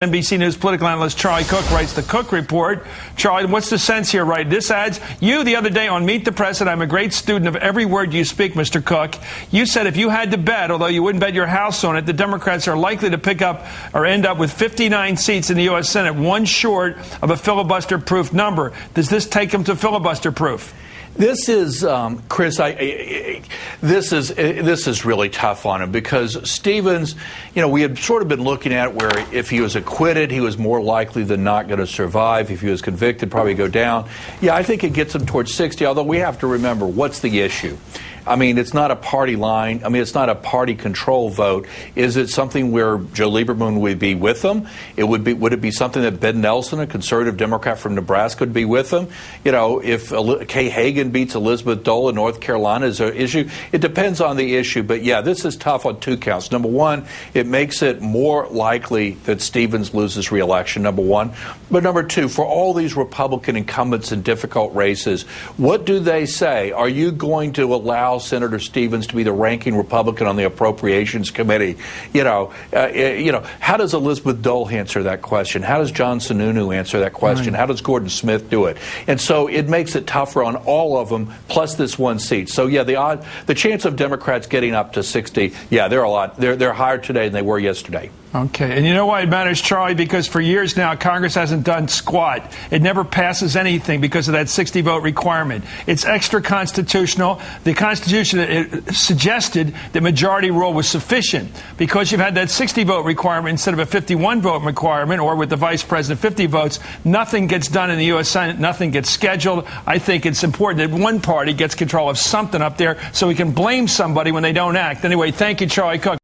NBC News political analyst Charlie Cook writes the Cook Report. Charlie, what's the sense here, right? This adds, you the other day on Meet the President, I'm a great student of every word you speak, Mr. Cook. You said if you had to bet, although you wouldn't bet your house on it, the Democrats are likely to pick up or end up with 59 seats in the U.S. Senate, one short of a filibuster-proof number. Does this take them to filibuster-proof? This is, Chris, this is really tough on him because Stevens, you know, we had sort of been looking at where if he was acquitted, he was more likely than not going to survive. If he was convicted, probably go down. Yeah, I think it gets him towards 60, although we have to remember, what's the issue? I mean, it's not a party line. I mean, it's not a party control vote. Is it something where Joe Lieberman would be with them? Would it be something that Ben Nelson, a conservative Democrat from Nebraska, would be with them? You know, if Kay Hagan beats Elizabeth Dole in North Carolina, is there an issue? It depends on the issue. But, yeah, this is tough on two counts. Number one, it makes it more likely that Stevens loses re-election, number one. But number two, for all these Republican incumbents in difficult races, what do they say? Are you going to allow Senator Stevens to be the ranking Republican on the Appropriations Committee? You know, how does Elizabeth Dole answer that question? How does John Sununu answer that question? Right. How does Gordon Smith do it? And so it makes it tougher on all of them, plus this one seat. So yeah, the chance of Democrats getting up to 60, yeah, they're higher today than they were yesterday. Okay, and you know why it matters, Charlie? Because for years now, Congress hasn't done squat. It never passes anything because of that 60-vote requirement. It's extra-constitutional. The Constitution suggested that majority rule was sufficient. Because you've had that 60-vote requirement instead of a 51-vote requirement, or with the vice president 50 votes, nothing gets done in the U.S. Senate, nothing gets scheduled. I think it's important that one party gets control of something up there so we can blame somebody when they don't act. Anyway, thank you, Charlie Cook.